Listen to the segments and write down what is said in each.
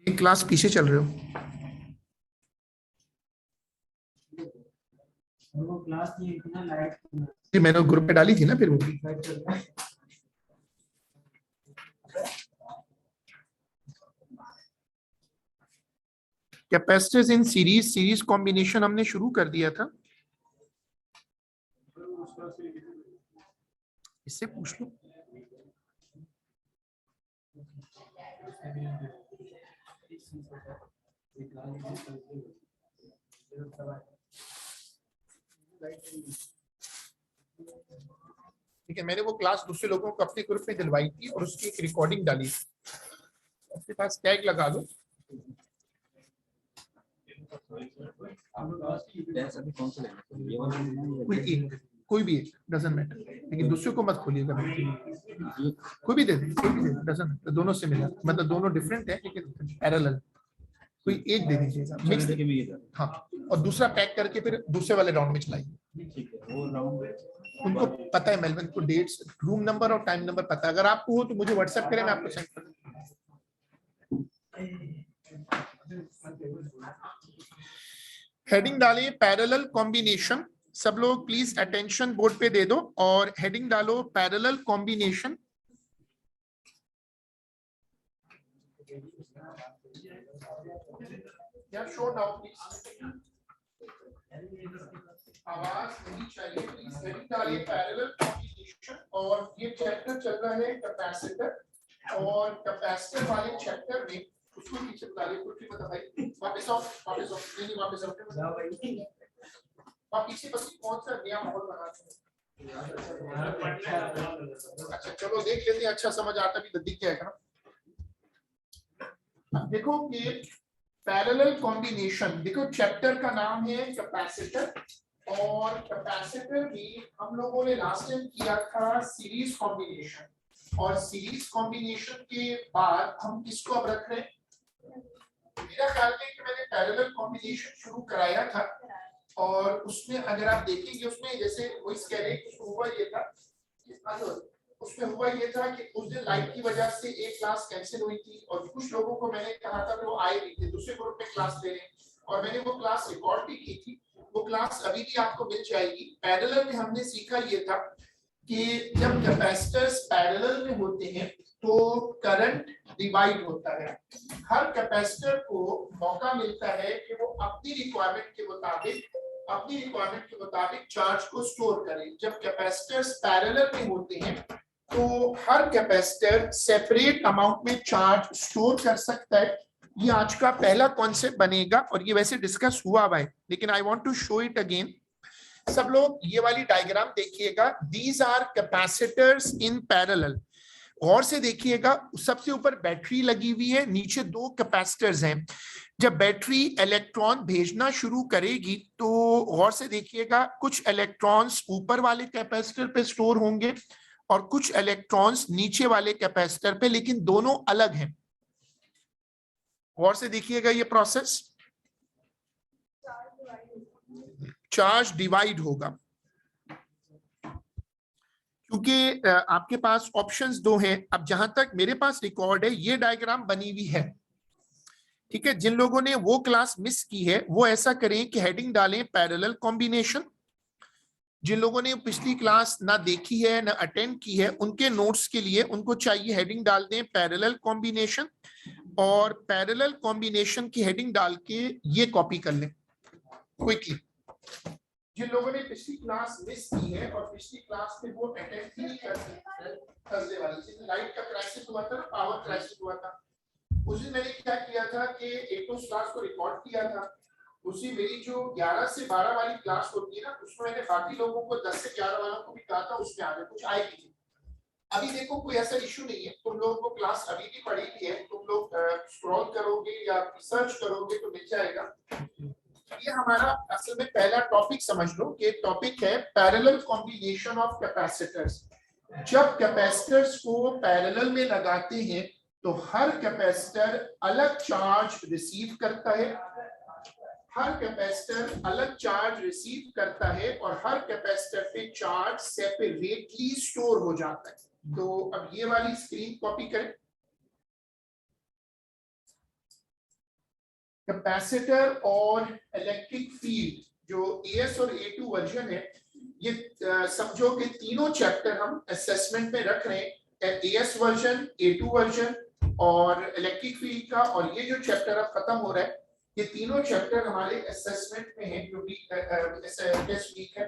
एक क्लास पीछे चल रहे हो। वो क्लास नहीं इतना लाइट जी मैंने ग्रुप पे डाली थी ना फिर वो। कैपेसिटर्स इन सीरीज कॉम्बिनेशन हमने शुरू कर दिया था। इससे पूछ लो। ठीक है, मैंने वो क्लास दूसरे लोगों को अपने ग्रुप में दिलवाई थी और उसकी एक रिकॉर्डिंग डाली थी। अपने पास टैग लगा दो। कोई भी एक डजंट मैटर, लेकिन दूसरे को मत खोलिएगा। कोई भी दे दे, डजंट मैटर, दोनों से मिला, मतलब दोनों डिफरेंट है लेकिन पैरेलल। कोई एक दे दीजिएगा मिक्स। हाँ, और दूसरा पैक करके फिर दूसरे वाले राउंड में चलाइए। उनको पता है, मेलविन को डेट्स, रूम नंबर और टाइम नंबर पता है। अगर आपको हो तो मुझे व्हाट्सएप करें, मैं आपको सेंड कर दूंगा। हेडिंग डालिए पैरेलल कॉम्बिनेशन। सब लोग प्लीज अटेंशन बोर्ड पे दे दो और हेडिंग डालो parallel combination. Show now please. आवाज नहीं चाहिए प्लीज। हेडिंग डालिए पैरेलल कॉम्बिनेशन और ये चैप्टर चल रहा है कैपेसिटर, और कैपेसिटर वाले चैप्टर में उसको पीछे डालिए। कुछ भी पता भाई, वापस आओ, वापस आओ, नहीं वापस आओ। आप पीछे बस कौन सा नया माहौल बनाते हैं। अच्छा चलो देख लेते हैं, अच्छा समझ आता भी तो दिख जाएगा ना। देखो कि पैरेलल कॉम्बिनेशन, देखो चैप्टर का नाम है कैपेसिटर, और कैपेसिटर में हम लोगों ने लास्ट टाइम किया था सीरीज कॉम्बिनेशन, और सीरीज कॉम्बिनेशन के बाद हम किसको अब रख रहे हैं। मेरा ख्याल है कि मैंने पैरेलल कॉम्बिनेशन शुरू कराया था, और उसमें अगर आप देखेंगे उसमें जैसे वही कह रहे हैं, हुआ ये था, उसमें हुआ ये था कि उस दिन लाइट की वजह से एक क्लास कैंसिल हुई थी, और कुछ लोगों को मैंने कहा था कि वो आए नहीं थे, दूसरे ग्रुप में क्लास ले रहे हैं, और मैंने वो क्लास रिकॉर्ड भी की थी। वो क्लास अभी भी आपको मिल जाएगी। पैरेलल में हमने सीखा ये था कि जब कैपेसिटर्स पैरेलल में होते हैं तो करंट डिवाइड होता है। हर कैपेसिटर को मौका मिलता है कि वो अपनी रिक्वायरमेंट के मुताबिक चार्ज को स्टोर करें। जब कैपेसिटर्स पैरेलल में होते हैं तो हर कैपेसिटर सेपरेट अमाउंट में चार्ज स्टोर कर सकता है। ये आज का पहला कॉन्सेप्ट बनेगा, और ये वैसे डिस्कस हुआ हुआ है, लेकिन I want to show it again. सब लोग ये वाली डायग्राम देखिएगा। These are capacitors in parallel. गौर से देखिएगा, सबसे ऊपर बैटरी लगी हुई है, नीचे दो कैपेसिटर्स हैं। जब बैटरी इलेक्ट्रॉन भेजना शुरू करेगी तो गौर से देखिएगा, कुछ इलेक्ट्रॉन्स ऊपर वाले कैपेसिटर पे स्टोर होंगे और कुछ इलेक्ट्रॉन्स नीचे वाले कैपेसिटर पे, लेकिन दोनों अलग हैं। गौर से देखिएगा ये प्रोसेस, चार्ज डिवाइड होगा। क्योंकि आपके पास ऑप्शंस दो हैं। अब जहां तक मेरे पास रिकॉर्ड है, ये डायग्राम बनी हुई है, ठीक है। जिन लोगों ने वो क्लास मिस की है वो ऐसा करें कि हेडिंग डालें पैरेलल कॉम्बिनेशन। जिन लोगों ने पिछली क्लास ना देखी है ना अटेंड की है, उनके नोट्स के लिए उनको चाहिए हेडिंग डाल दें पैरेलल कॉम्बिनेशन, और पैरेलल कॉम्बिनेशन की हेडिंग डाल के ये कॉपी कर लें क्विकली। जिन लोगों ने पिछली क्लास मिस की है और पिछली क्लास में वो अटेंड ही नहीं कर सकते, थर्सडे वाली जिस लाइट का क्राइसिस हुआ था ना, पावर क्राइसिस हुआ था, उस दिन मैंने क्या किया था कि एक तो क्लास को रिकॉर्ड किया था। उसी मेरी जो 11 से 12 वाली क्लास होती है ना, उसमें मैंने बाकी लोगों को 10 से 11 वालों को भी कहा था उसमें आगे कुछ आएगी। अभी देखो कोई ऐसा इश्यू नहीं है, तुम लोगों को क्लास अभी भी पढ़ी हुई है, तुम लोग स्क्रॉल करोगे या सर्च करोगे तो मिल जाएगा। ये हमारा असल में पहला टॉपिक समझ लो कि टॉपिक है पैरेलल कॉम्बिनेशन ऑफ कैपेसिटर्स। जब कैपेसिटर्स को पैरेलल में लगाते हैं तो हर कैपेसिटर अलग चार्ज रिसीव करता है, हर कैपेसिटर अलग चार्ज रिसीव करता है, और हर कैपेसिटर पे चार्ज सेपरेटली स्टोर हो जाता है। तो अब ये वाली स्क्रीन कॉपी करें। कैपेसिटर और इलेक्ट्रिक फील्ड जो एएस और ए2 वर्जन है, ये समझो कि तीनों चैप्टर हम असेसमेंट में रख रहे हैं, एएस वर्जन, ए2 वर्जन और इलेक्ट्रिक फील्ड का, और ये जो चैप्टर अब खत्म हो रहा है, ये तीनों चैप्टर हमारे असेसमेंट में है जो भी टेस्ट वीक है।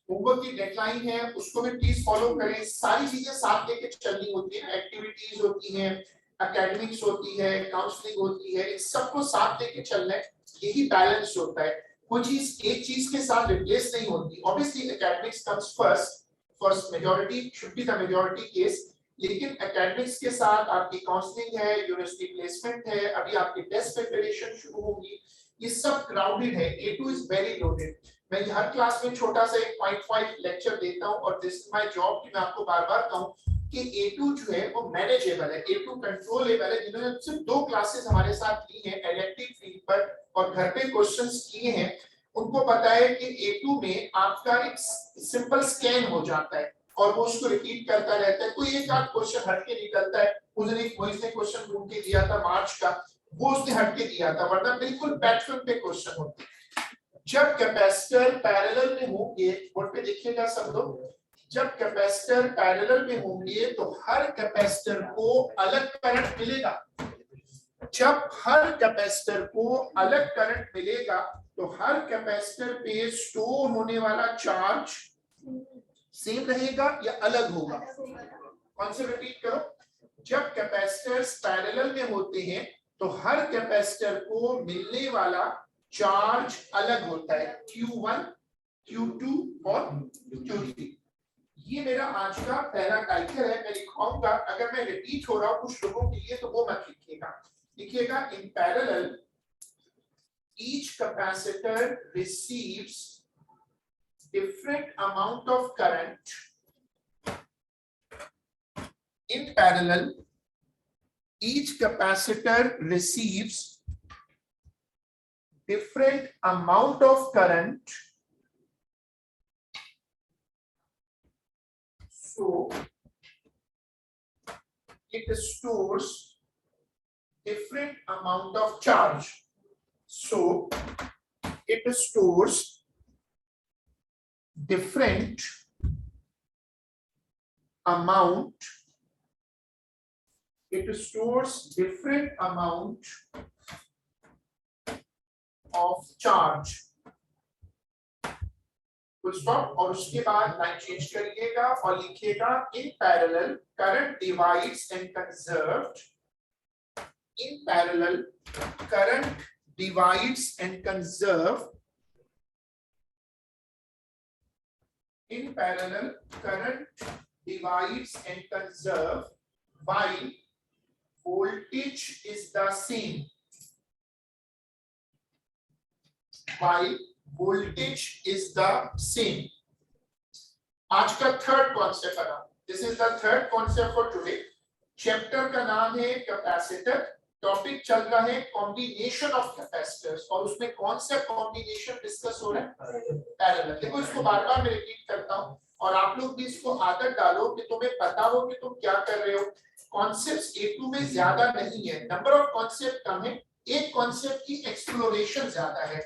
होमवर्क की डेडलाइन है, उसको भी प्लीज फॉलो करें। सारी चीजें साथ लेके चलनी होती है, एक्टिविटीज होती हैं, एकेडमिक्स होती है, काउंसलिंग होती है, इन सबको साथ लेके चलना है, यही बैलेंस होता है। कोई चीज एक चीज के साथ रिप्लेस नहीं होती। Obviously academics comes first majority should be the majority case, लेकिन एकेडमिक्स के साथ आपकी काउंसलिंग है, यूनिवर्सिटी प्लेसमेंट है, अभी आपकी टेस्ट प्रिपरेशन शुरू होगी, ये सब क्राउडेड है। A2 is very loaded. मैं हर क्लास में छोटा सा 1.5 लेक्चर देता हूं, और दिस इज माय जॉब कि मैं आपको बार-बार कहूं कि A2 जो है वो मैनेजेबल है, A2 कंट्रोलेबल है। जिन्होंने सिर्फ 2 क्लासेस हमारे साथ ली हैं इलेक्ट्रिक फील्ड पर और घर पे क्वेश्चंस किए हैं, उनको पता है कि A2 में आपका एक सिंपल स्कैन हो जाता है और वो उसको रिपीट करता रहता है। कोई एक आध क्वेश्चन हट के निकलता है, उस दिन एक बॉयज ने क्वेश्चन ढूंढ के दिया था मार्च का, वो उसने हट के दिया था, वरना बिल्कुल पैटर्न पे क्वेश्चन होते हैं। जब कैपेसिटर पैरेलल में होंगे, बोर्ड पे देखिएगा सब लोग, जब कैपेसिटर पैरेलल में होंगे तो हर कैपेसिटर को अलग करंट मिलेगा। जब हर कैपेसिटर को अलग करंट मिलेगा तो हर कैपेसिटर पे स्टोर होने वाला चार्ज सेम रहेगा या अलग होगा? कौन से रिपीट करो, जब कैपेसिटर्स पैरेलल में होते हैं तो हर कैपेसिटर को मिलने वाला चार्ज अलग होता है, Q1, Q2 और Q3। ये मेरा आज का पहला टाइटल है, मैं लिखवाऊंगा। अगर मैं रिपीट हो रहा हूं कुछ लोगों के लिए तो वो मत लिखिएगा, लिखिएगा in parallel each capacitor receives different amount of current. In parallel, each capacitor receives different amount of current. So it stores different amount of charge. So it stores different amount, it stores different amount of charge. Full stop। और उसके बाद line change करिएगा और लिखिएगा in parallel current divides and conserved, in parallel current divides and conserved, in parallel current divides and conserve while voltage is the same, while voltage is the same। आज का third concept है, this is the third concept for today. Chapter का नाम है capacitor, topic चल रहा है combination of capacitors, और उसमें कौन सा कॉम्बिनेशन डिस्कस हो रहा है? पैरेलल। देखो इसको बार-बार मैं रिपीट करता हूं और आप लोग भी इसको आदत डालो कि तुम्हें पता हो कि तुम क्या कर रहे हो। कॉन्सेप्ट्स A2 में ज्यादा नहीं है, नंबर ऑफ कॉन्सेप्ट कम है, एक कॉन्सेप्ट की एक्सप्लोरेशन ज्यादा है।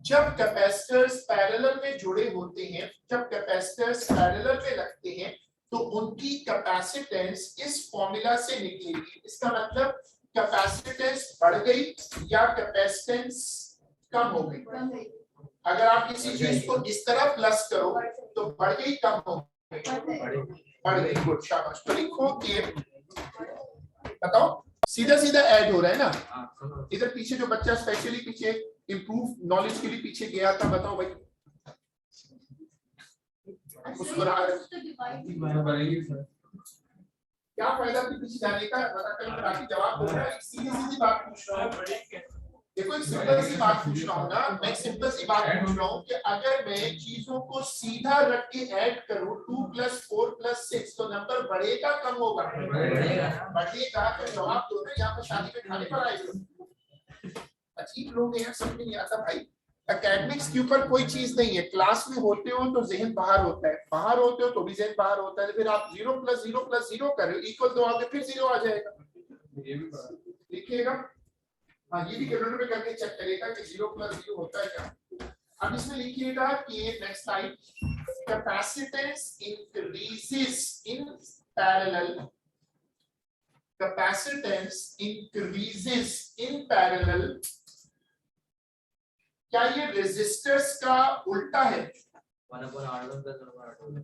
जब कैपेसिटर्स पैरेलल में जुड़े होते हैं, जब कैपेसिटर्स पैरेलल में लगते हैं तो उनकी कैपेसिटेंस इस फॉर्मूला से निकलेगी। इसका मतलब कैपेसिटेंस बढ़ गई या कैपेसिटेंस कम हो गई? अगर आप किसी चीज को इस तरह प्लस करो तो बढ़ गई कम हो गई? बढ़ गई। गुड, शाबाश। तो लिखो कि बताओ, सीधा सीधा ऐड हो रहा है ना। इधर पीछे जो बच्चा स्पेशली पीछे इंप्रूव नॉलेज के लिए पीछे गया था, बताओ भाई उसको क्या फायदा पीछे जाने का? बता जवाब दो ना। सीधी सीधी बात पूछ रहा हूँ, देखो एक सिंपल सी बात पूछ रहा हूँ ना, मैं सिंपल सी बात पूछ रहा हूँ कि अगर मैं चीजों को सीधा रख के ऐड करूँ 2 + 4 + 6 तो नंबर बढ़ेगा कम होगा? बढ़ेगा। तो जवाब दो ना, यहाँ पर शादी में खाने पर आए हो। अजीब लोग हैं, समझ नहीं आता भाई। एकेडमिक्स के ऊपर कोई चीज नहीं है, क्लास में होते हो तो जहन बाहर होता है, बाहर होते हो तो भी जहन बाहर होता है, फिर आप 0 + 0 + 0 कर रहे हो, इक्वल तो आगे फिर 0 आ जाएगा, लिखिएगा। हाँ ये भी कैलकुलेटर में करके चेक करिएगा कि 0 + 0 होता है क्या। अब इसमें लिखिएगा कि next line, capacitance increases in parallel, capacitance increases in parallel, क्या ये रेजिस्टर्स का उल्टा है?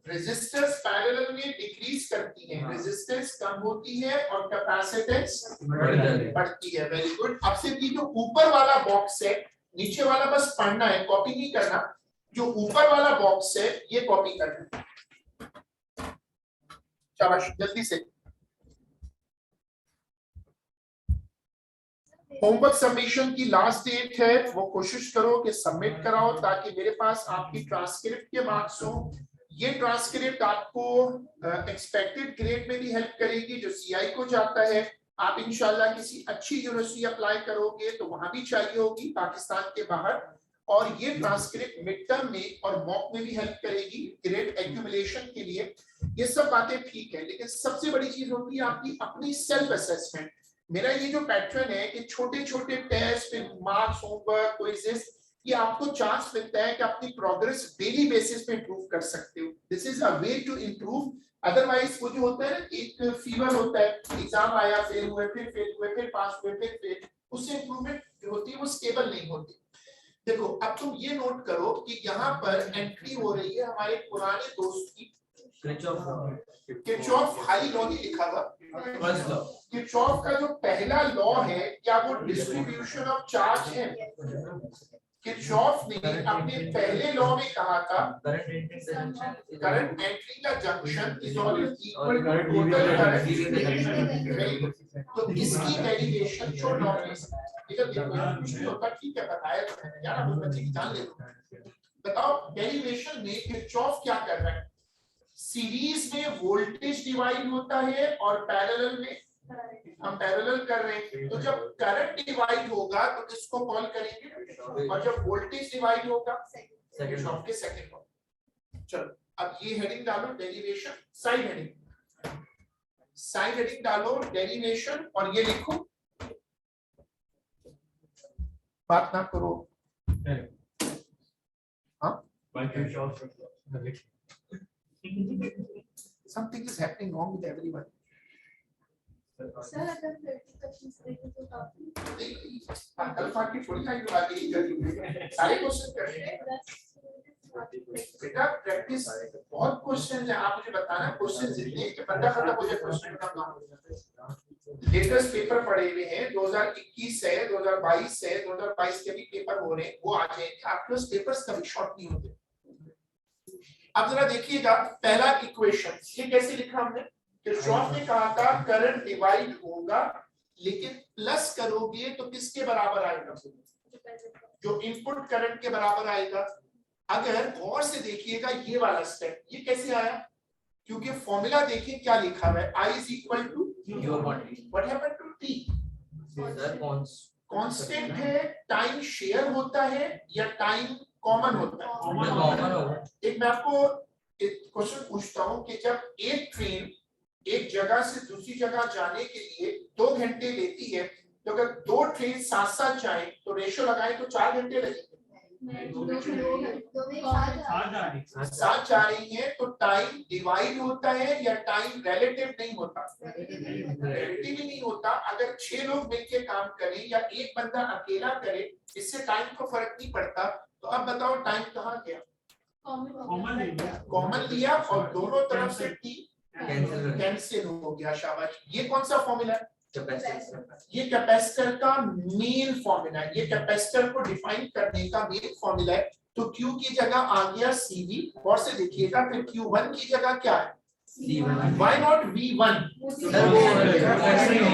रेजिस्टर्स पैरेलल में डिक्रीज करती हैं, रेजिस्टेंस कम होती है और कैपेसिटेंस बढ़ती है। Very good. अब से ये जो ऊपर वाला बॉक्स है, नीचे वाला बस पढ़ना है, कॉपी नहीं करना, जो ऊपर वाला बॉक्स है ये कॉपी करना है। शाबाश, जल्दी से। होमवर्क सबमिशन की लास्ट डेट है, वो कोशिश करो कि सबमिट कराओ ताकि मेरे पास आपकी ट्रांसक्रिप्ट के मार्क्स हो। ये ट्रांसक्रिप्ट आपको एक्सपेक्टेड ग्रेड में भी हेल्प करेगी जो सीआई को जाता है। आप इंशाल्लाह किसी अच्छी यूनिवर्सिटी अप्लाई करोगे तो वहां भी चाहिए होगी पाकिस्तान के बाहर, और ये ट्रांसक्रिप्ट मिड टर्म में और मॉक में भी हेल्प करेगी ग्रेड एक्यूमुलेशन के लिए। ये सब बातें ठीक है, लेकिन सबसे बड़ी चीज होती है आपकी अपनी सेल्फ असेसमेंट। मेरा ये जो पैटर्न है कि छोटे छोटे टेस्ट, मार्क्स, होमवर्क, क्विज़ेस, ये आपको चांस मिलता है कि अपनी प्रोग्रेस डेली बेसिस पे इंप्रूव कर सकते हो। This is a way to improve. Otherwise वो जो होता है ना, एक फीवर होता है, एग्जाम आया, फेल हुए, फिर पास हुए, फिर फेल, उससे इंप्रूवमेंट जो होती है वो स्टेबल नहीं होती। देखो अब तुम ये नोट करो कि यहाँ पर एंट्री हो रही है हमारे पुराने दोस्त की, किरचॉफ हाई लॉ नहीं लिखा था, किरचॉफ का जो पहला लॉ है क्या वो डिस्ट्रीब्यूशन ऑफ चार्ज है? किरचॉफ ने अपने पहले लॉ में कहा था करंट एंट्री का junction is always equal to total current. तो इसकी डेरिवेशन छोड़ लॉ में इधर देखो कुछ नहीं होता, ठीक है बताया तो मैंने यार, आप बच्चे की जान ले लो। बताओ डेरिवेशन में किरचॉफ क्या कर रहा है? सीरीज में वोल्टेज डिवाइड होता है और पैरेलल में हम पैरेलल कर रहे हैं, तो जब करंट डिवाइड होगा तो किसको कॉल करेंगे, और जब वोल्टेज डिवाइड होगा किरचॉफ के सेकंड लॉ। चलो अब ये हेडिंग डालो डेरिवेशन, साइड हेडिंग डालो डेरिवेशन, और ये लिखो, बात ना करो। हाँ something is happening wrong with everyone. Sir अगर क्वेश्चंस देखें तो काफी अल्फा की थोड़ी लाइन लगा के ही करेंगे, सारे क्वेश्चन करेंगे बेटा। प्रैक्टिस बहुत क्वेश्चन है, आप मुझे बताना क्वेश्चन जितने कि बंदा खत्म हो जाए क्वेश्चन का काम हो जाता है। लेटेस्ट पेपर पड़े हुए हैं, 2021 से 2022 से 2022 के भी पेपर हो रहे हैं, वो आ जाएंगे आपके पास, पेपर्स कभी शॉर्ट नहीं होते। अब जरा देखिएगा पहला इक्वेशन, ये कैसे लिखा हमने? किरचॉफ ने कहा था करंट डिवाइड होगा, लेकिन प्लस करोगे तो किसके बराबर आएगा? जो इनपुट करंट के बराबर आएगा। अगर गौर से देखिएगा ये वाला स्टेप, ये कैसे आया? क्योंकि फॉर्मूला देखिए क्या लिखा हुआ है, I is equal to what happened to T? Constant है, टाइम शेयर होता है या टाइम कॉमन होता है? एक मैं आपको एक क्वेश्चन पूछता हूँ कि जब एक ट्रेन एक जगह से दूसरी जगह जाने के लिए 2 घंटे लेती है, तो अगर 2 ट्रेन साथ साथ जाएं तो रेशियो लगाएं तो 4 घंटे लगेंगे। साथ जा रही है तो टाइम डिवाइड होता है या टाइम रिलेटिव नहीं होता? रिलेटिव ही नहीं होता। अगर 6 लोग मिलकर काम करें या एक बंदा अकेला करे, इससे टाइम को फर्क नहीं पड़ता। तो अब बताओ टाइम कहाँ गया? कॉमन लिया और दोनों तरफ से टी कैंसिल हो गया। शाबाश। ये कौन सा फॉर्मूला है? ये कैपेसिटर का मेन फॉर्मूला है, ये कैपेसिटर को डिफाइन करने का मेन फॉर्मूला है। तो Q की जगह आ गया CV, और से देखिएगा फिर Q1 की जगह क्या है? Why not V1?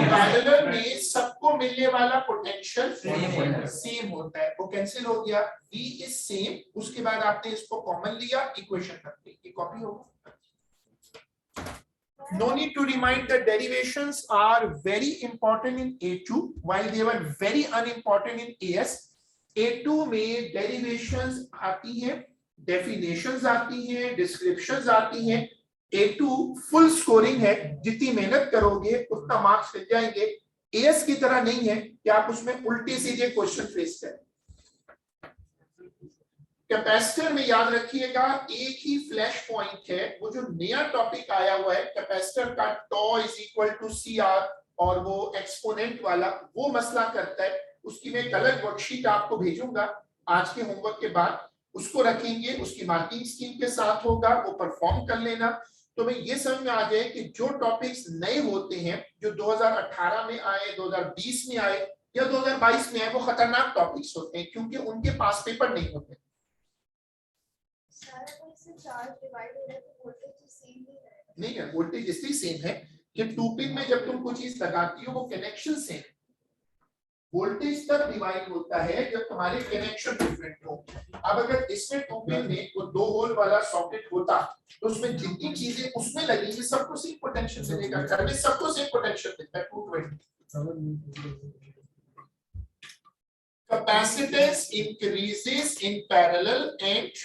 पैरेलल में सबको मिलने वाला पोटेंशियल सेम होता है, वो कैंसिल हो गया। V इज सेम, उसके बाद आपने इसको कॉमन लिया, इक्वेशन करते ये कॉपी होगा। No need to remind the derivations are very important in A2 while they were very unimportant in AS. A2 में डेरिवेशंस आती हैं, डेफिनेशंस आती हैं, डिस्क्रिप्शंस आती हैं। A2 फुल स्कोरिंग है, जितनी मेहनत करोगे उतना मार्क्स मिल जाएंगे। AS की तरह नहीं है कि आप उसमें उल्टे सीधे क्वेश्चन फेस करें। कैपेसिटर में याद रखिएगा एक ही फ्लैश पॉइंट है, वो जो नया टॉपिक आया हुआ है कैपेसिटर का tau is equal to CR और वो एक्सपोनेंट वाला, वो मसला करता है। उसकी मैं एक अलग वर्कशीट आपको भेजूंगा आज के होमवर्क के बाद, उसको रखेंगे, उसकी मार्किंग स्कीम के साथ होगा, वो परफॉर्म कर लेना। तो मैं ये समझ में आ जाए कि जो टॉपिक्स नए होते हैं, जो 2018 में आए, 2020 में आए या 2022 में आए, वो खतरनाक टॉपिक्स होते हैं क्योंकि उनके पास पेपर नहीं होते। नहीं है, वोल्टेज इसलिए सेम है कि 2 पिन में जब तुम कुछ चीज लगाती हो वो कनेक्शन सेम है। वोल्टेज तब डिवाइड होता है जब तुम्हारे कनेक्शन डिफरेंट हो। अब अगर इसमें 2 पिन में वो 2 होल वाला सॉकेट होता तो उसमें जितनी चीजें उसमें लगेंगी सबको सेम पोटेंशियल मिलेगा, घर में सबको सेम पोटेंशियल मिलता है 220। Capacitance increases in parallel and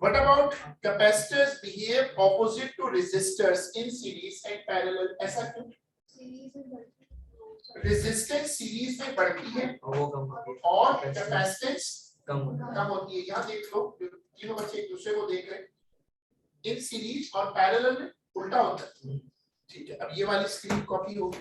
what about capacitors behave opposite to resistors in series and parallel? ऐसा क्यों? रेजिस्टेंस सीरीज में बढ़ती है और कैपेसिटेंस कम होती है। यहाँ देख लो, तीनों बच्चे एक दूसरे को देख रहे हैं, इन सीरीज और पैरेलल में उल्टा होता है। ठीक है, अब ये वाली स्क्रीन कॉपी होगी।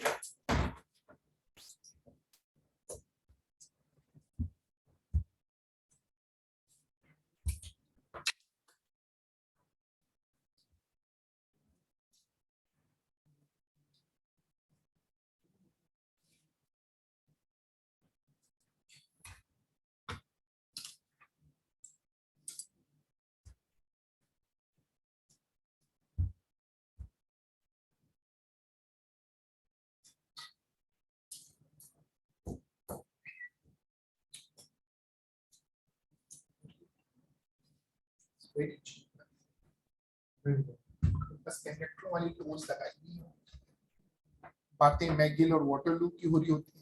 बस कंडक्टरों वाली टोल्स लगाई, बातें मैगिल और वाटरलू की हो रही होती है।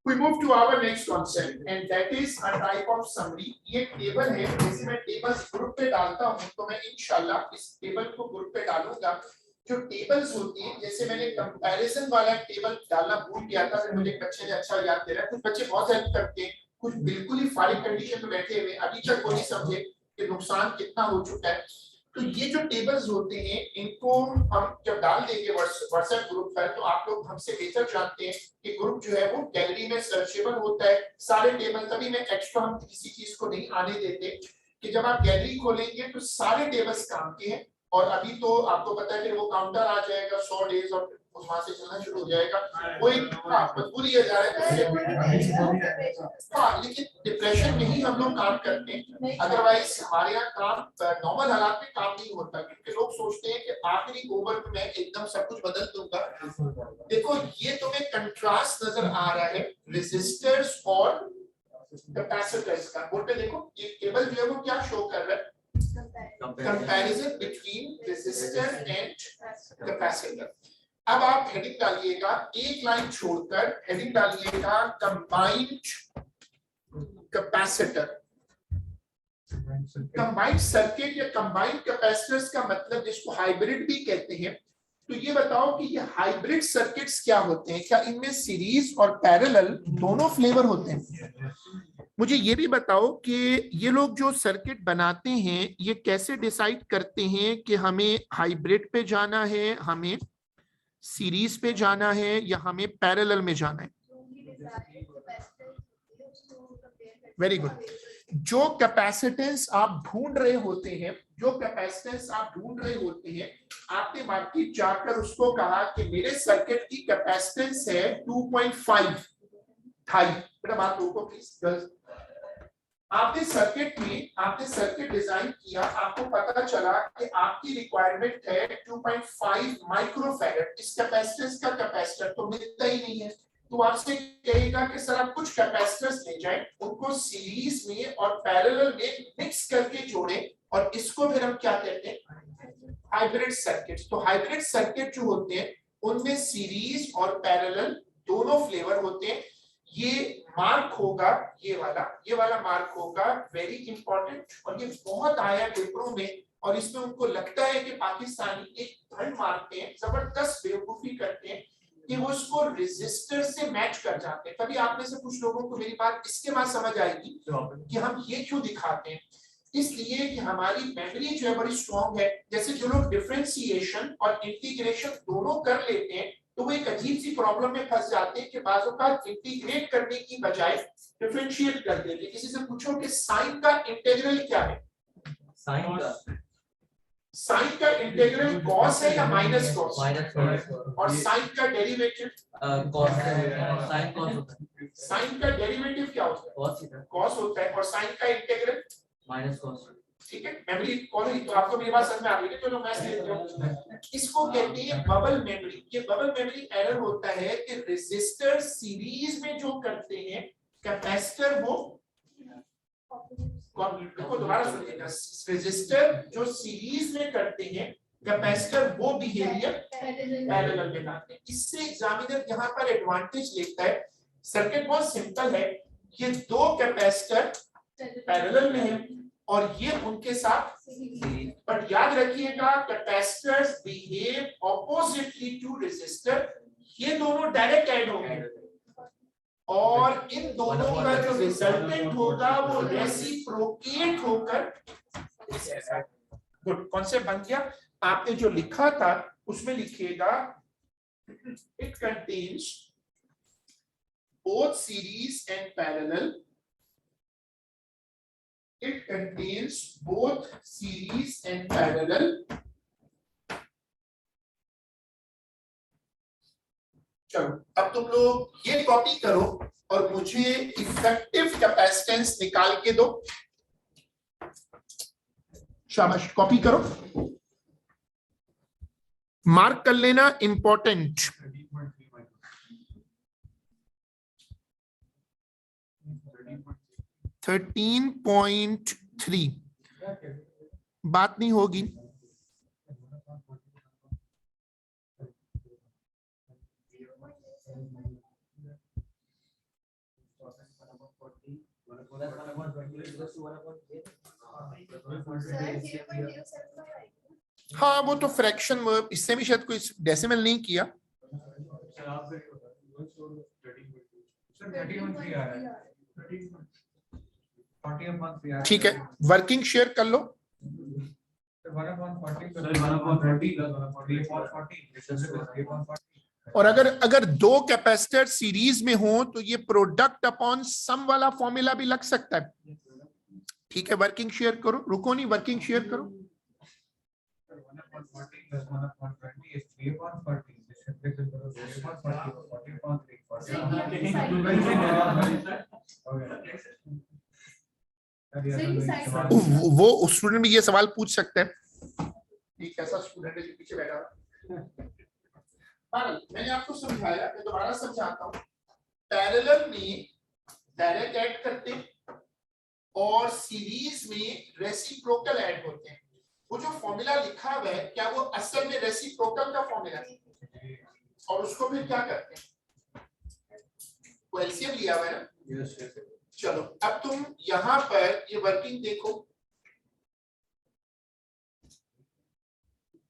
We move to our next concept and that is a type of summary। ये टेबल है, जैसे मैं टेबल्स ग्रुप पे डालता हूँ तो मैं इंशाल्लाह इस टेबल को ग्रुप पे डालूंगा। जो टेबल्स होती है, जैसे मैंने कंपैरिजन वाला टेबल डालना भूल गया था, मुझे एक बच्चे ने अच्छा याद दिलाया। कुछ बच्चे बहुत हेल्प करते हैं, कुछ बिल्कुल ही फारिग कंडीशन में बैठे हुए अभी तक वो नहीं समझे कि नुकसान कितना हो चुका है। तो ये जो टेबल्स होते हैं इनको हम जब डाल देंगे व्हाट्सएप ग्रुप पर, तो आप लोग हमसे बेहतर जानते हैं कि ग्रुप जो है वो गैलरी में सर्चेबल होता है सारे टेबल। तभी मैं एक्स्ट्रा हम किसी चीज को नहीं आने देते कि जब आप गैलरी खोलेंगे तो सारे टेबल्स काम के हैं। और अभी तो आपको पता है कि वो काउंटर आ जाएगा 100 डेज और वहां से चलना शुरू हो जाएगा। वो एक मजबूरी है जा रहा है। हाँ, लेकिन डिप्रेशन में ही हम लोग काम करते हैं, अदरवाइज हमारे यहाँ काम नॉर्मल हालात में काम नहीं होता, क्योंकि लोग सोचते हैं कि आखिरी ओवर में मैं एकदम सब कुछ बदल दूंगा। देखो ये तुम्हें कंट्रास्ट नजर आ रहा है रेजिस्टर्स और कैपेसिटर्स का। बोर्ड पे देखो ये टेबल जो है वो क्या शो कर रहा है, comparison between resistor and capacitor. अब आप हेडिंग डालिएगा, एक लाइन छोड़कर हेडिंग डालिएगा कंबाइंड कैपेसिटर। कंबाइंड सर्किट या कंबाइंड कैपेसिटर्स का मतलब जिसको हाइब्रिड भी कहते हैं। तो ये बताओ कि ये हाइब्रिड सर्किट्स क्या होते हैं, क्या इनमें सीरीज और पैरेलल दोनों फ्लेवर होते हैं? मुझे ये भी बताओ कि ये लोग जो सर्किट बनाते हैं ये कैसे डिसाइड करते हैं कि हमें हाइब्रिड पे जाना है, हमें सीरीज पे जाना है या हमें पैरेलल में जाना है? Very good. जो कैपेसिटेंस आप ढूंढ रहे होते हैं, आपने मार्केट जाकर उसको कहा कि मेरे सर्किट की कैपेसिटेंस है 2.5 थाई। बेटा बात रोको प्लीज। आपने सर्किट डिजाइन किया, आपको पता चला कि आपकी रिक्वायरमेंट है 2.5 माइक्रोफैरड, इस कैपेसिटेंस का कैपेसिटर तो मिलता ही नहीं है, तो आपसे कहेगा कि सर आप कुछ कैपेसिटर्स ले जाएं, उनको सीरीज में और पैरेलल में मिक्स करके जोड़ें, और इसको फिर हम क्या कहते हैं, हाइब्रिड सर्किट। तो हाइब्रिड सर्किट जो होते हैं उनमें सीरीज और पैरेलल दोनों फ्लेवर होते हैं। ये मार्क होगा, ये वाला मार्क होगा, वेरी इंपॉर्टेंट, और ये बहुत आया पेपरों में, और इसमें उनको लगता है कि पाकिस्तानी एक धन मारते हैं, जबरदस्त बेवकूफी करते हैं कि वो इसको रेजिस्टर से मैच कर जाते हैं। कभी आप में से कुछ लोगों को मेरी बात इसके बाद समझ आएगी कि हम ये क्यों दिखाते हैं। इसलिए कि हमारी मेमोरी जो है बड़ी स्ट्रॉन्ग है। जैसे जो लोग डिफरेंशिएशन और इंटीग्रेशन दोनों कर लेते हैं तो वो एक अजीब सी प्रॉब्लम में फंस जाते हैं कि बाजों का इंटीग्रेट करने की बजाय डिफरेंशिएट कर देते हैं। किसी से पूछो कि साइन का इंटीग्रल क्या है, साइन का इंटीग्रल कॉस है या माइनस कॉस, और साइन का डेरिवेटिव साइन का डेरिवेटिव क्या होता है, कॉस होता है, और साइन का इंटीग्रल माइनस कॉस। ठीक है, मेमोरी कौन है, तो आपको मेरी बात समझ में आ गई है, तो मैं लेते हूं। इसको कहते हैं बबल मेमोरी। ये बबल मेमोरी एरर होता है कि रेजिस्टर सीरीज में जो करते हैं, कैपेसिटर वो देखो दोबारा सुनिएगा, रेजिस्टर जो सीरीज में करते हैं, कैपेसिटर वो बिहेवियर पैरेलल में लाते हैं। इससे एग्जामिनर यहाँ पर एडवांटेज लेता है। सर्किट बहुत सिंपल है, ये दो कैपेसिटर पैरेलल में है और ये उनके साथ, बट याद रखिएगा capacitors behave oppositely to resistor, ये दोनों डायरेक्ट ऐड होंगे और इन दोनों का जो रिजल्टेंट होगा वो रेसिप्रोकेट होकर, गुड कॉन्सेप्ट बन गया। आपने जो लिखा था उसमें लिखिएगा it contains both series and parallel, it contains both series and parallel, चलो अब तुम लोग ये कॉपी करो और मुझे इफेक्टिव कैपेसिटेंस निकाल के दो। शाबाश, कॉपी करो, मार्क कर लेना, इंपॉर्टेंट। थर्टीन 13.3 बात नहीं होगी। हाँ वो तो फ्रैक्शन, इससे भी शायद कोई डेसिमल नहीं किया। ठीक है, वर्किंग शेयर कर लो। और अगर दो कैपेसिटर सीरीज में हो तो ये प्रोडक्ट अपॉन सम वाला फॉर्मूला भी लग सकता है। ठीक है, वर्किंग शेयर करो, रुको नहीं, वर्किंग शेयर करो। वो स्टूडेंट भी ये सवाल पूछ सकते हैं, ये कैसा स्टूडेंट है जो पीछे बैठा है। मैंने आपको समझाया, मैं दोबारा समझाता हूँ। पैरेलल में डायरेक्ट ऐड करते हैं और सीरीज में रेसिप्रोकल ऐड होते हैं। वो जो फॉर्मूला लिखा हुआ है, क्या वो असल में रेसिप्रोकल का फॉर्मूला है? और उसको फिर क्या करते हैं, वो एलसीएम लिया हुआ है ना। चलो अब तुम यहां पर ये वर्किंग देखो,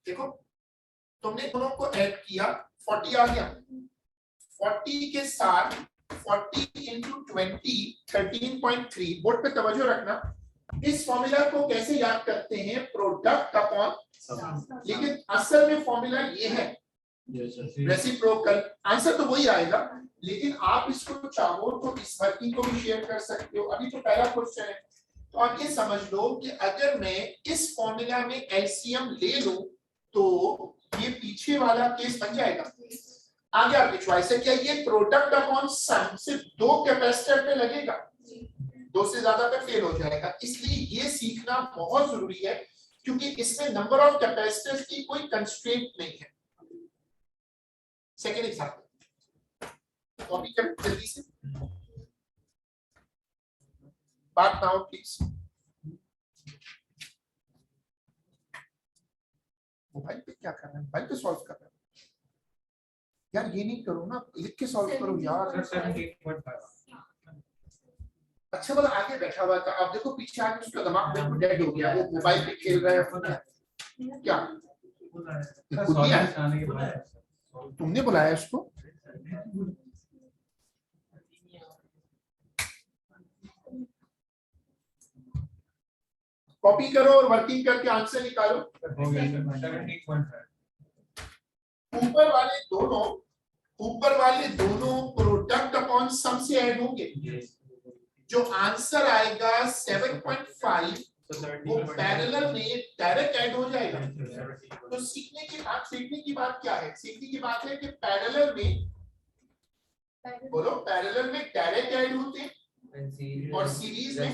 देखो तुमने दोनों को ऐड किया, 40 आ गया, 40 के साथ 40 इंटू 20 13.3। बोर्ड पे तवज्जो रखना। इस फॉर्मूला को कैसे याद करते हैं, प्रोडक्ट अपॉन, लेकिन असल में फॉर्मूला ये है रेसिप्रोकल। आंसर तो वही आएगा, लेकिन आप इसको चाहो तो इस वर्किंग को भी शेयर कर सकते हो। अभी तो पहला क्वेश्चन है, तो आप ये समझ लो कि अगर मैं इस फॉर्मूला में एलसीएम ले लूं तो ये पीछे वाला केस बन जाएगा। आगे आपकी चॉइस है, क्या ये प्रोडक्ट अपॉन सम सिर्फ दो कैपेसिटर पे लगेगा, 2 से ज्यादा पे फेल हो जाएगा। इसलिए ये सीखना बहुत जरूरी है क्योंकि इसमें नंबर ऑफ कैपेसिटर्स की कोई कंस्ट्रेंट नहीं है। सेकेंड एग्जांपल कॉपी कर जल्दी से, बात ना हो प्लीज। मोबाइल पे क्या कर रहे हैं, मोबाइल पे सॉल्व कर रहे हैं यार, ये नहीं करो ना, लिख के सॉल्व करो यार। 17.5 अच्छा वाला आगे बैठा हुआ था, अब देखो पीछे आके उसका दिमाग बिल्कुल डेड हो गया, वो मोबाइल पे खेल रहा है। क्या खुद ही आया? तुमने बुलाया उसको? कॉपी करो और वर्किंग करके आंसर निकालो। ऊपर वाले दोनों प्रोडक्ट अपॉन सम से ऐड होंगे। जो आंसर आएगा 7.5 वो पैरेलल में डायरेक्ट ऐड हो जाएगा। तो सीखने की बात क्या है? सीखने की बात है कि पैरेलल में, बोलो, पैरेलल में डायरेक्ट ऐड होते हैं और सीरीज में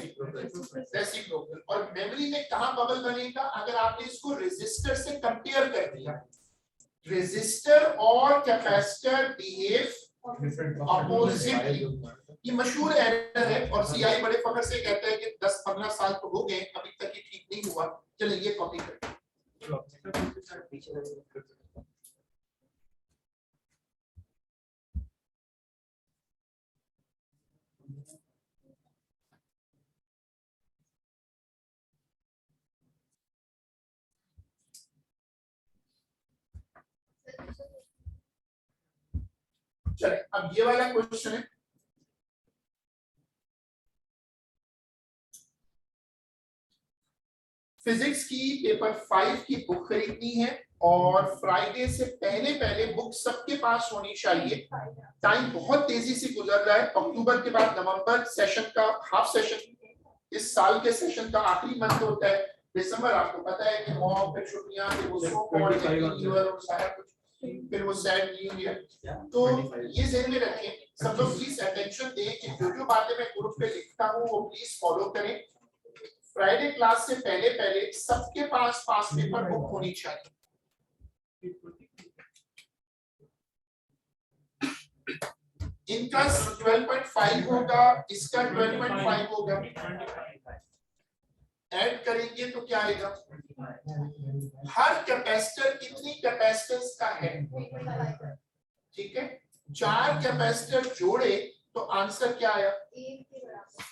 रेसिप्रोकल। और मेमोरी में कहां बबल बनेगा? अगर आपने इसको रेजिस्टर से कंपेयर कर दिया। रेजिस्टर और कैपेसिटर बिहेव अपोजिटली। ये मशहूर एरर है और सीआई बड़े फखर से कहता है कि 10-15 साल तो हो गए अभी तक ये ठीक नहीं हुआ। चलिए ये कॉपी करते हैं। चलिए अब ये वाला क्वेश्चन है। फिजिक्स की पेपर 5 की बुक खरीदनी है और फ्राइडे से पहले बुक सबके पास होनी चाहिए। टाइम बहुत तेजी से गुजर रहा है। अक्टूबर के बाद नवंबर सेशन का हाफ सेशन, इस साल के सेशन का आखिरी मंथ होता है। दिसंबर आपको पता है कि मॉक, फिर छुट्टियां, फिर वो सो कॉल्ड न्यू ईयर और सारा कुछ, फिर वो सैड न्यू ईयर। तो ये ध्यान में रखें, सब लोग प्लीज अटेंशन दें कि जो बातें मैं ग्रुप पे लिखता हूँ वो प्लीज फॉलो करें। फ्राइडे क्लास से पहले सबके पास पास पेपर बुक होनी चाहिए। इनका 12.5 होगा, इसका 12.5 होगा। ऐड करेंगे तो क्या आएगा? हर कैपेसिटर कितनी कैपेसिटेंस का है? ठीक है, 4 कैपेसिटर जोड़े तो आंसर क्या आया? 1 के बराबर।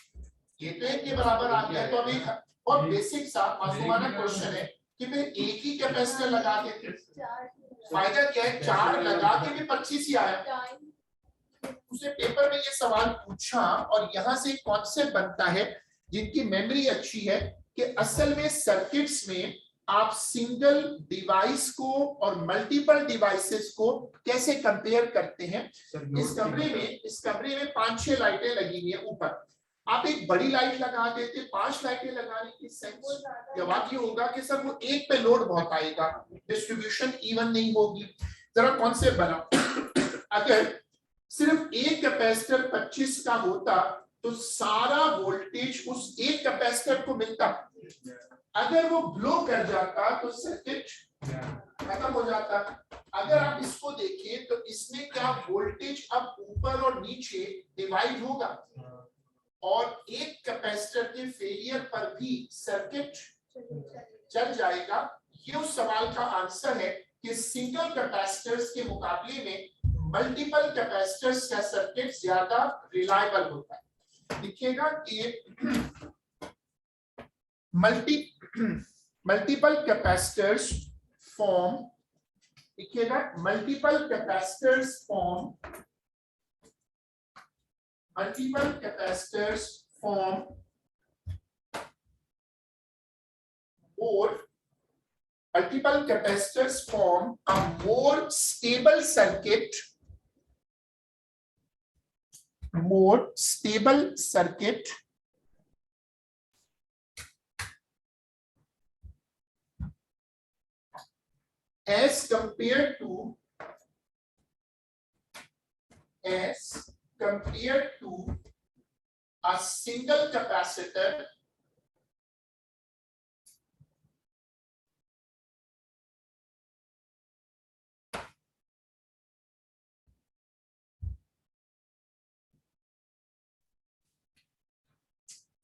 ये तो 1 के बराबर आ गया। तो अभी बहुत बेसिक सा मासूमाना क्वेश्चन है कि फिर एक ही कैपेसिटर लगा देते, फायदा क्या है? 4 लगा के भी 25 ही आया। उसने पेपर में ये सवाल पूछा और यहाँ से कॉन्सेप्ट बनता है जिनकी मेमोरी अच्छी है कि असल में सर्किट्स में आप सिंगल डिवाइस को और मल्टीपल डिवाइसेस को कैसे कंपेयर करते हैं। इस कमरे में 5-6 लाइटें लगी हुई है ऊपर। आप एक बड़ी लाइट लगा देते, 5 लाइटें लगाने की सेंस जवाब ये होगा कि सर वो एक पे लोड बहुत आएगा, डिस्ट्रीब्यूशन इवन नहीं होगी। जरा कॉन्सेप्ट बनाओ। अगर सिर्फ एक कैपेसिटर 25 का होता तो सारा वोल्टेज उस एक कैपेसिटर को मिलता। अगर वो ब्लो कर जाता तो सर्किट खत्म हो जाता। अगर आप इसको देखें तो इसमें क्या वोल्टेज अब ऊपर और नीचे डिवाइड होगा और एक कैपेसिटर के फेलियर पर भी सर्किट चल जाएगा। ये उस सवाल का आंसर है कि सिंगल कैपेसिटर्स के मुकाबले में मल्टीपल कैपेसिटर्स का सर्किट ज्यादा रिलायबल होता है। देखिएगा कि मल्टीपल कैपेसिटर्स फॉर्म, देखिएगा multiple capacitors form a more stable circuit as compared to a single capacitor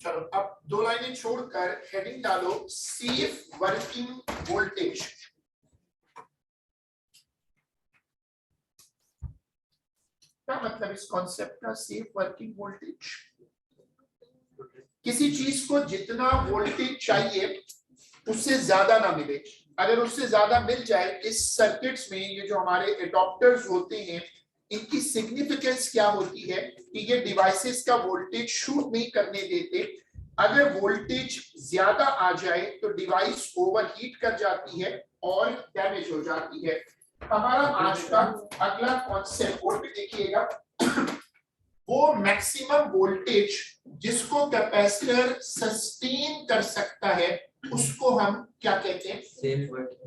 चलो अब दो लाइनें छोड़कर हेडिंग डालो सेफ वर्किंग वोल्टेज। क्या मतलब इस कॉन्सेप्ट का सेफ वर्किंग वोल्टेज? किसी चीज को जितना वोल्टेज चाहिए उससे ज्यादा ना मिले। अगर उससे ज्यादा मिल जाए, इस सर्किट्स में ये जो हमारे एडॉप्टर्स होते हैं इनकी सिग्निफिकेंस क्या होती है कि ये डिवाइसेस का वोल्टेज शूट नहीं करने देते। अगर वोल्टेज ज्यादा आ जाए तो डिवाइस ओवरहीट कर जाती है और डैमेज हो जाती है। हमारा आज का अगला कॉन्सेप्ट बोर्ड पे देखिएगा, वो मैक्सिमम वोल्टेज जिसको कैपेसिटर सस्टेन कर सकता है उसको हम क्या कहते हैं?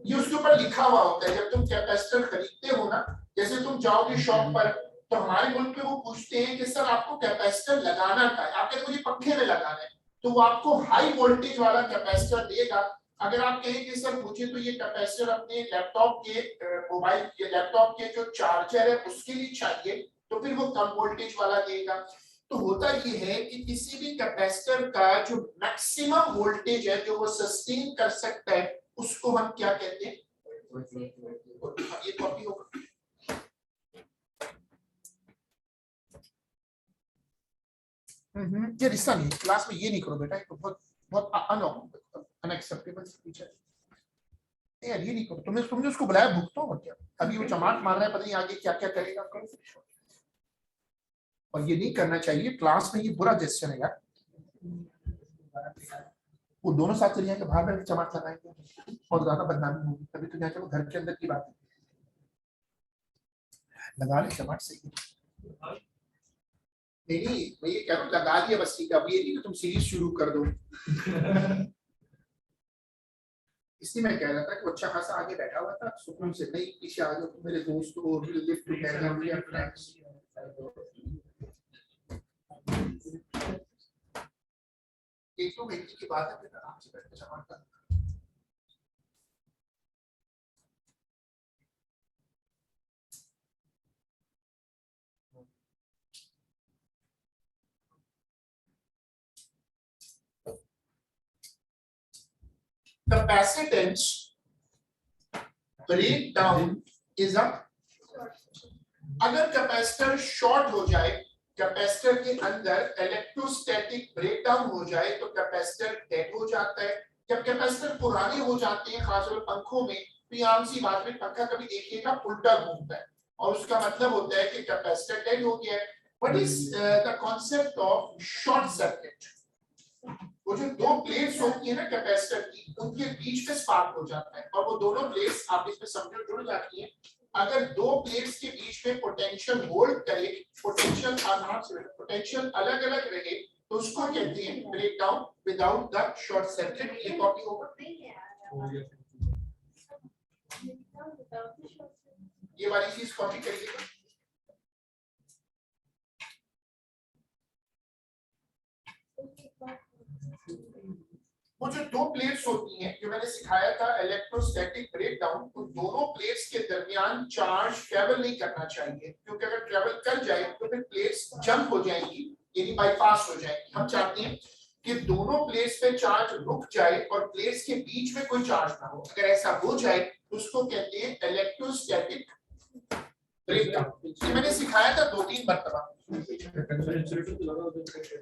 ये उसके ऊपर लिखा हुआ होता है। जब तुम कैपेसिटर खरीदते हो ना, जैसे तुम जाओगे शॉप पर तो हमारे मुल्क में वो पूछते हैं कि सर आपको कैपेसिटर लगाना क्या है, आप कहते मुझे पंखे में लगाना है, तो वो आपको हाई वोल्टेज वाला कैपेसिटर देगा। अगर आप कहें कि सर मुझे तो ये कैपेसिटर अपने लैपटॉप के मोबाइल के लैपटॉप के जो चार्जर है उसके लिए चाहिए, तो फिर वो कम वोल्टेज वाला देगा। तो होता ये है कि किसी भी कैपेसिटर का जो मैक्सिमम वोल्टेज है जो वो सस्टेन कर सकता है उसको हम क्या कहते हैं? ये कॉपी होगा। ये रिश्ता नहीं, क्लास में ये नहीं करो बेटा, तो बहुत बहुत अनएक्सेप्टेबल फीचर है यार, ये नहीं करो। तुमने उसको बुलाया भुगतो और क्या? अभी वो चमाट मार रहा है, पता नहीं आगे क्या क्या करेगा। और ये नहीं करना चाहिए क्लास में, ये बुरा जेस्चर है यार। वो दोनों साथ चले जाएंगे, बाहर बैठ चमाट लगाएंगे और ज्यादा बदनामी होगी। तभी तो यहाँ चलो घर के अंदर की बात है, लगा ले चमाट सही। नहीं मैं ये कह रहा हूँ लगा दिया बस ठीक है। अब ये नहीं कि तुम सीरीज शुरू कर दो। इसलिए मैं कह रहा था कि वो अच्छा खासा आगे बैठा हुआ था, सुकून से नहीं पीछे आ जाओ मेरे दोस्तों, लिफ्ट टुगेदर फ्रेंड्स। एक तो व्यक्ति की बात है, फिर आराम से बैठ के जमा कर। Capacitance breakdown is a, अगर कैपेसिटर शॉर्ट हो जाए, कैपेसिटर के अंदर इलेक्ट्रोस्टैटिक ब्रेकडाउन हो जाए तो कैपेसिटर डेड हो जाता है। जब कैपेसिटर पुराने हो जाते हैं खासतौर पर पंखों में, तो ये आम सी बात है, पंखा कभी देखिएगा उल्टा घूमता है और उसका मतलब होता है कि कैपेसिटर डेड हो गया है। What is the concept of short circuit? वो जो दो प्लेट्स होती है ना कैपेसिटर की, उनके बीच में स्पार्क हो जाता है और वो दोनों प्लेट्स आप इसमें समझो जुड़ जाती हैं। अगर दो प्लेट्स के बीच में पोटेंशियल होल्ड करे, पोटेंशियल अलग अलग रहे तो उसको कहते हैं breakdown without the short circuit. ये कॉपी होगा, ये वाली चीज कॉपी करिएगा। वो जो दो प्लेट्स होती हैं जो मैंने सिखाया था इलेक्ट्रोस्टैटिक ब्रेकडाउन, तो दोनों प्लेट्स के दरमियान चार्ज ट्रेवल नहीं करना चाहिए, क्योंकि अगर ट्रेवल कर जाए तो फिर प्लेट्स जंप हो जाएंगी, यानी बाईपास हो जाएंगी। हम चाहते हैं कि दोनों प्लेट्स पे चार्ज रुक जाए और प्लेट्स के बीच में कोई चार्ज ना हो। अगर ऐसा हो जाए तो उसको कहते हैं इलेक्ट्रोस्टैटिक ब्रेकडाउन। ये मैंने सिखाया था 2-3 मरतबा।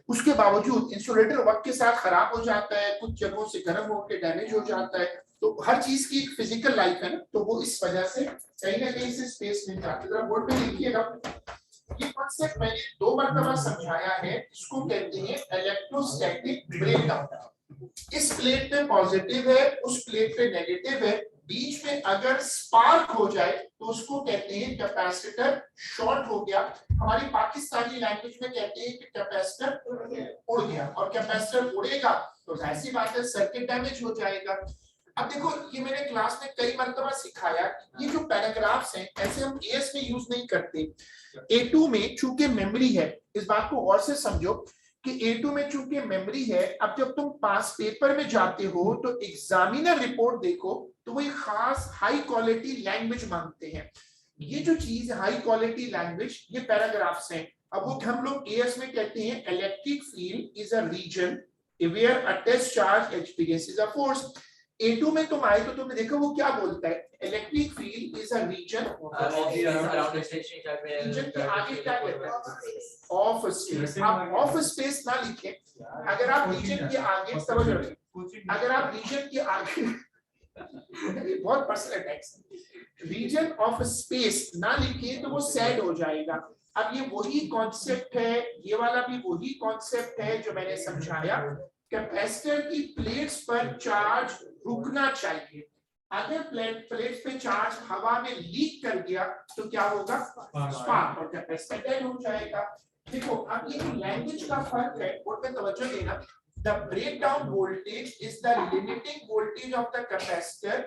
उसके बावजूद इंसुलेटर वक्त के साथ खराब हो जाता है, कुछ जगहों से गर्म होकर डैमेज हो जाता है। तो हर चीज की एक फिजिकल लाइफ है ना, तो वो इस वजह से कहीं ना कहीं से स्पेस मिल जाती है। जरा बोर्ड पे लिखिएगा, ये कॉन्सेप्ट मैंने 2 मरतबा समझाया है। इसको कहते हैं इलेक्ट्रोस्टैटिक ब्रेकडाउन। इस प्लेट पे पॉजिटिव है, उस प्लेट पे नेगेटिव है, बीच में अगर स्पार्क हो जाए तो उसको कहते हैं कैपेसिटर शॉर्ट हो गया। हमारी पाकिस्तानी लैंग्वेज में कहते हैं कि कैपेसिटर उड़ गया, और कैपेसिटर उड़ेगा तो जाहिर सी बात है सर्किट डैमेज हो जाएगा। अब देखो ये मैंने क्लास में कई मरतबा सिखाया, ये जो पैराग्राफ्स हैं ऐसे हम एएस में यूज नहीं करते। A2 में चूंकि मेमोरी है, इस बात को गौर से समझो कि A2 में चूंकि मेमोरी है, अब जब तुम पास पेपर में जाते हो तो एग्जामिनर रिपोर्ट देखो तो वो एक खास हाई क्वालिटी लैंग्वेज मांगते हैं। ये जो चीज हाई क्वालिटी लैंग्वेज, ये पैराग्राफ्स हैं। अब वो हम लोग एएस में कहते हैं electric field is a region where a test charge experiences a force. A2 में तुम आए तो तुमने देखा वो क्या बोलता है, electric field is a region region के आगे क्या कहता है, ऑफ स्पेस। आप ऑफ स्पेस ना लिखें, अगर आप रीजन के आगे, समझ रहे हो, अगर आप रीजन के आगे बहुत personal attacks, reason of space ना लिखे तो वो सैड हो जाएगा। अब ये वही कॉन्सेप्ट है, ये वाला भी वही कॉन्सेप्ट है जो मैंने समझाया। कैपेसिटर की प्लेट्स पर चार्ज रुकना चाहिए। अगर प्लेट्स पे चार्ज हवा में लीक कर गया तो क्या होगा, स्पार्क, और कैपेसिटर डेड हो जाएगा। देखो अब ये लैंग्वेज का फर्क है, बोर्ड पे तवज्जो देना। The breakdown voltage is the limiting voltage of the capacitor.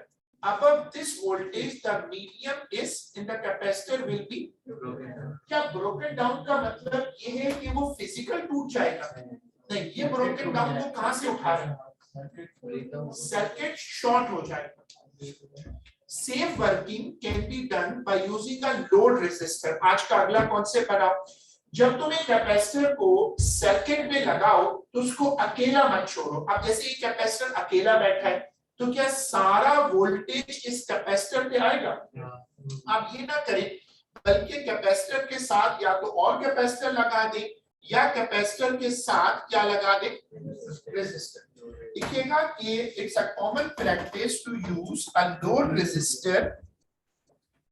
Above this voltage, the medium is in the capacitor will be broken. क्या broken down का मतलब ये है कि वो physical टूट जाएगा? नहीं, ये broken down को कहाँ से उठा रहे हैं? Circuit short हो जाएगा। Safe working can be done by using a load resistor. आज का अगला कॉन्सेप्ट बनाओ। जब तुम एक कैपेसिटर को सर्किट में लगाओ तो उसको अकेला मत छोड़ो। अब जैसे ये कैपेसिटर अकेला बैठा है तो क्या सारा वोल्टेज इस कैपेसिटर पे आएगा? आप ये ना करें, बल्कि कैपेसिटर के साथ या तो और कैपेसिटर लगा दें या कैपेसिटर के साथ क्या लगा दें, रेजिस्टर। लिखिएगा कि it's a common practice to use a load register.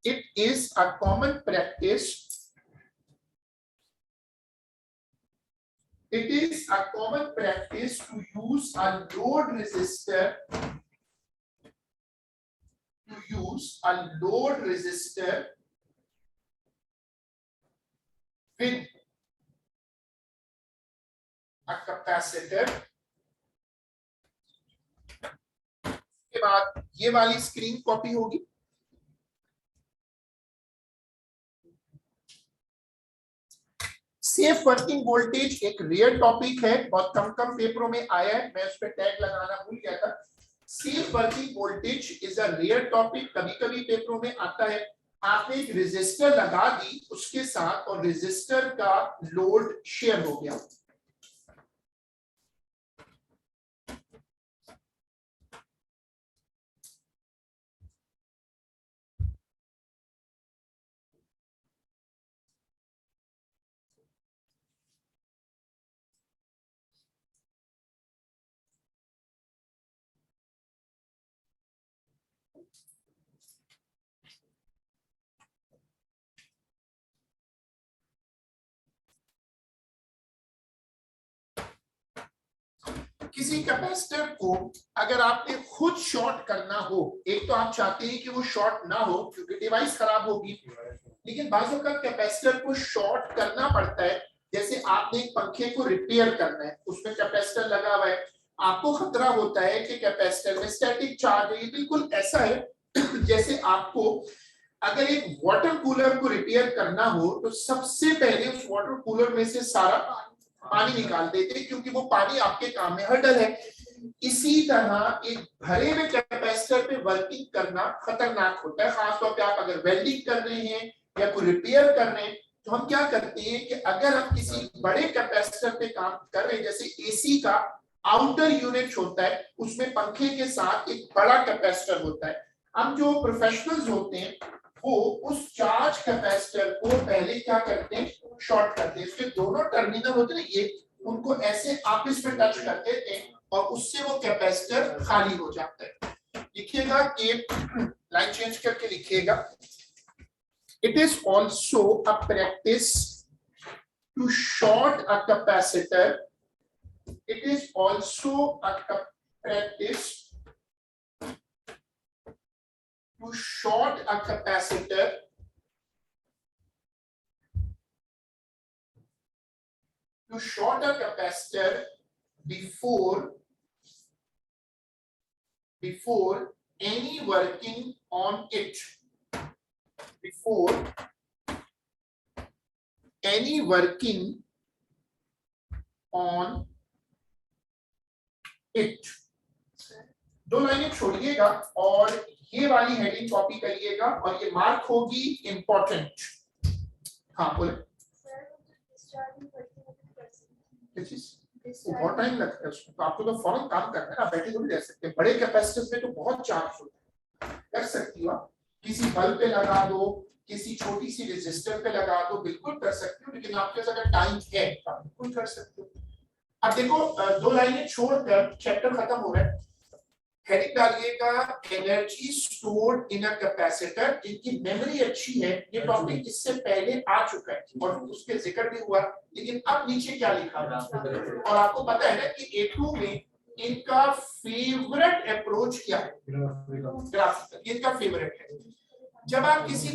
It is a common practice, it is a common practice to use a load resistor, with a capacitor। के बाद ये वाली स्क्रीन कॉपी होगी। सेफ वर्किंग वोल्टेज एक real topic है, बहुत कम पेपरों में आया है, मैं उस पर टैग लगाना भूल गया था। Safe working voltage is a real topic, कभी-कभी पेपरों में आता है। आपने एक रेजिस्टर लगा दी उसके साथ और रेजिस्टर का लोड शेयर हो गया। किसी कैपेसिटर को अगर आपने खुद शॉर्ट करना हो, एक तो आप चाहते हैं कि वो शॉर्ट ना हो क्योंकि डिवाइस खराब होगी, लेकिन बाजू का कैपेसिटर को शॉर्ट करना पड़ता है। जैसे आपने एक पंखे को रिपेयर करना है, उसमें कैपेसिटर लगा हुआ है, आपको खतरा होता है कि कैपेसिटर में स्टैटिक चार्ज है। ये बिल्कुल ऐसा है जैसे आपको अगर एक वाटर कूलर को रिपेयर करना हो तो सबसे पहले उस वाटर कूलर में से सारा पानी निकाल देते, क्योंकि वो पानी आपके काम में हर्डल है। इसी तरह एक भरे हुए कैपेसिटर पे वर्किंग करना खतरनाक होता है, खासतौर पे आप अगर वेल्डिंग कर रहे हैं या कोई रिपेयर कर रहे हैं। तो हम क्या करते हैं कि अगर हम किसी बड़े कैपेसिटर पे काम कर रहे हैं, जैसे एसी का आउटर यूनिट होता है, उसमें पंखे के साथ एक बड़ा कैपेसिटर होता है। हम जो प्रोफेशनल्स होते हैं वो उस चार्ज कैपेसिटर को पहले क्या करते हैं, शॉर्ट करते हैं। इसके दोनों टर्मिनल होते हैं ये, उनको ऐसे आपस में टच कर देते हैं और उससे वो कैपेसिटर खाली हो जाता है। लिखिएगा कि लाइन चेंज करके लिखिएगा, it is also a practice to short a capacitor. It is also a practice to short a capacitor before any working on it, before any working on it. दो लाइनें छोड़िएगा और ये वाली हेडिंग कॉपी करिएगा और ये मार्क होगी important. हाँ बोले बहुत टाइम लगता है उसमें, तो आपको तो फौरन काम करना है ना, बैठे तो भी रह सकते हैं। बड़े कैपेसिटर्स में तो बहुत चार्ज होता है, कर सकती हो आप, किसी बल्ब पे लगा दो, किसी छोटी सी रेजिस्टर पे लगा दो, बिल्कुल कर सकते हो, लेकिन आपके पास अगर टाइम है तो आप बिल्कुल कर सकते हो। अब देखो दो लाइनें छोड़कर चैप्टर खत्म हो रहा है। हेडिंग डालिएगा energy stored in a capacitor, जिनकी मेमोरी अच्छी है। ये टॉपिक इससे पहले आ चुका है और उसके जिक्र भी हुआ, लेकिन अब नीचे क्या लिखा है और आपको पता है ना कि A2 में इनका फेवरेट अप्रोच क्या है, ग्राफिकल, इनका फेवरेट है। जब आप किसी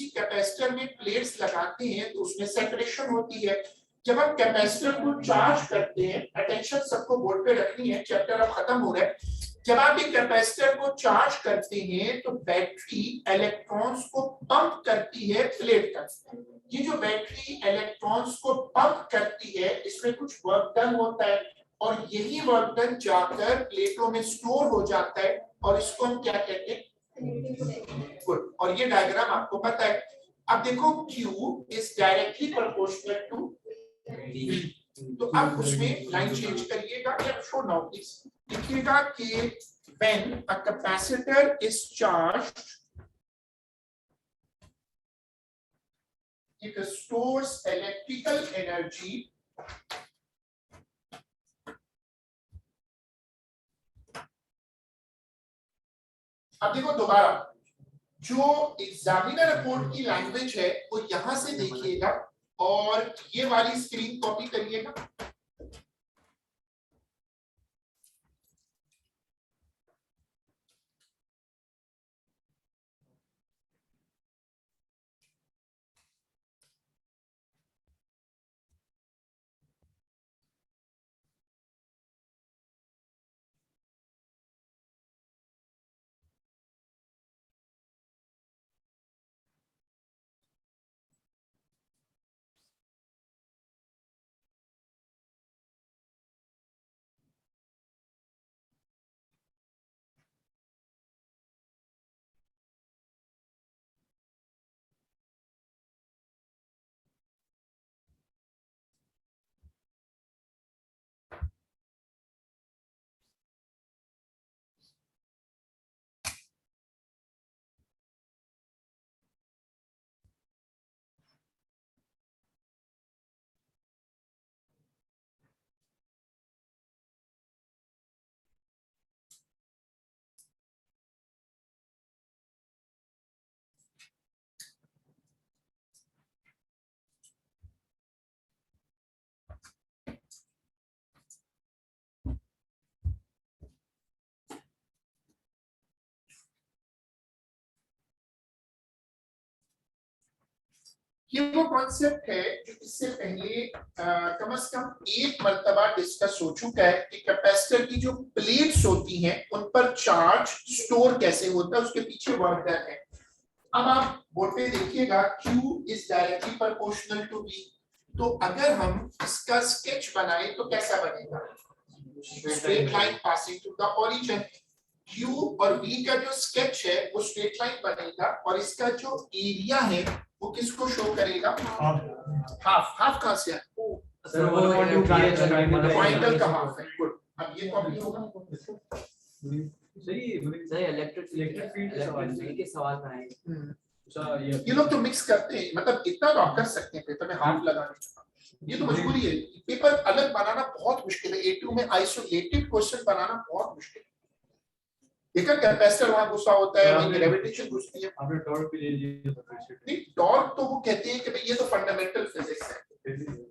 कैपेसिटर में प्लेट्स लगाते हैं तो उसमें सेपरेशन होती है। जब आप कैपेसिटर को चार्ज करते हैं, अटेंशन सबको बोर्ड पे रखनी है, चैप्टर अब खत्म हो रहा है। जब आप एक कैपेसिटर को चार्ज करते हैं तो बैटरी इलेक्ट्रॉन्स को पंप करती है प्लेट तक। ये जो बैटरी इलेक्ट्रॉन्स को पंप करती है, इसमें कुछ वर्क डन होता है और यही वर्क डन जाकर प्लेटों में स्टोर हो जाता है और इसको हम क्या कहते हैं, गुड। और ये डायग्राम आपको पता है। अब देखो Q is directly proportional to V, तो अब उसमें लाइन चेंज करिएगा या छोड़ना प्लीज, लिखिएगा कि when a capacitor is charged it stores electrical energy अब देखो दोबारा, जो एग्जामिनर रिपोर्ट की लैंग्वेज है वो यहां से देखिएगा और ये वाली स्क्रीन कॉपी करिएगा। ये वो कॉन्सेप्ट है जो इससे पहले कम से कम एक मर्तबा डिस्कस हो चुका है कि कैपेसिटर की जो प्लेट्स होती हैं उन पर चार्ज स्टोर कैसे होता है, उसके पीछे वर्क डन है। अब आप बोर्ड पे देखिएगा Q is directly proportional to V, तो अगर हम इसका स्केच बनाए तो कैसा बनेगा, straight line passing to the origin. Q और V का जो स्केच है वो स्ट्रेट लाइन बनेगा और इसका जो एरिया है वो किसको शो करेगा, हाफ। हाफ कहां से है सर, वो ट्रायंगल का हाफ है, गुड। अब ये कॉपी होगा सही इलेक्ट्रिक फील्ड के सवाल में आएंगे। ये लोग तो मिक्स करते हैं, मतलब इतना तो आप कर सकते हैं पेपर में हाफ लगाने का, ये तो मजबूरी है। पेपर अलग बनाना बहुत मुश्किल है, A2 में आइसोलेटेड क्वेश्चन बनाना बहुत मुश्किल है। देखा कैपेसिटर वहां घुसा होता है, वहीं ग्रेविटेशन घुसती है। आपने टॉर्क भी ले लिया था, नहीं टॉर्क तो वो कहते हैं कि भाई ये तो फंडामेंटल फिजिक्स है,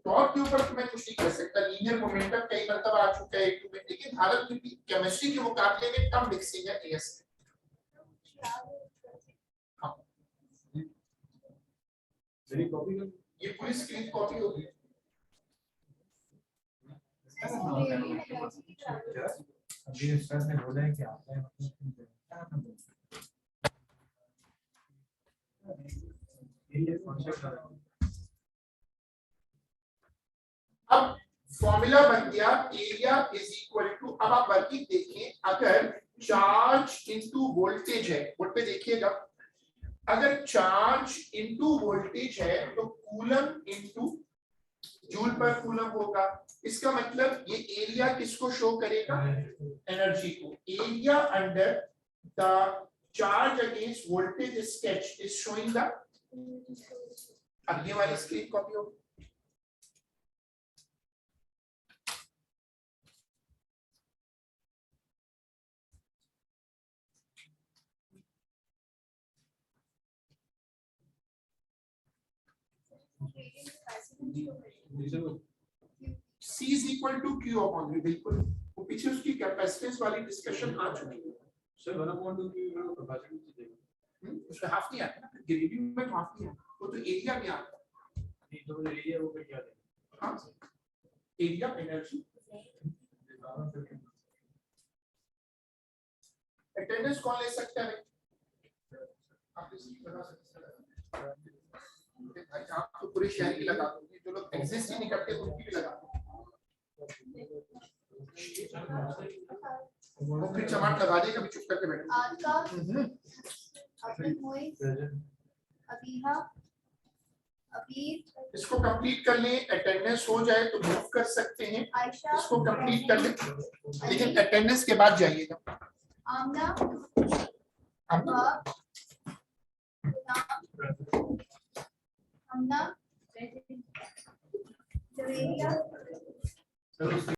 टॉर्क के ऊपर तो मैं कुछ नहीं कह सकता। लीनियर मोमेंटम कई मर्तबा आ चुका है A2 में, लेकिन हालांकि केमिस्ट्री के मुकाबले में कम मिक्सिंग है AS में। मेरी कॉपी कर, ये पूरी स्क्रीन कॉपी होगी। अभी सर ने बोला है कि आता है ये कॉन्सेप्ट फॉर्मूला बन गया एरिया इज इक्वल टू, अब आप वर्किंग देखें, अगर चार्ज इनटू वोल्टेज है, बोर्ड पे देखिएगा, अगर चार्ज इनटू वोल्टेज है तो कूलम इनटू जूल पर कूलम होगा। इसका मतलब ये एरिया किसको शो करेगा, एनर्जी को। Area under the charge against voltage sketch is showing the, अब ये वाली स्क्रीन कॉपी होगी, C is equal to Q upon V, बिल्कुल वो पीछे उसकी कैपेसिटेंस वाली डिस्कशन आ चुकी है। सर 1/2 की कैपेसिटी चाहिए। उसका हाफ नहीं आता ना, ग्रेडिंग में तो हाफ नहीं आता, वो तो एरिया में आता है। नहीं तो वो एरिया वो पे क्या है? हाँ, एरिया एनर्जी। अटेंडेंस कौन ले सकता है? आप किसी लगा सकते हैं भाई, आप तो पूरे शहर की लगा दोगे, जो लोग एग्जिस्ट ही नहीं करते उनकी भी लगा दो, वो फिर चमाट लगा दे, कभी चुप करके बैठो। आज का अपने मोइस अबीहा अभी इसको कंप्लीट कर लें, अटेंडेंस हो जाए तो मूव कर सकते हैं। आयशा इसको कंप्लीट कर लें, लेकिन अटेंडेंस के बाद जाइएगा। आमना आमना? हमना जवेरिया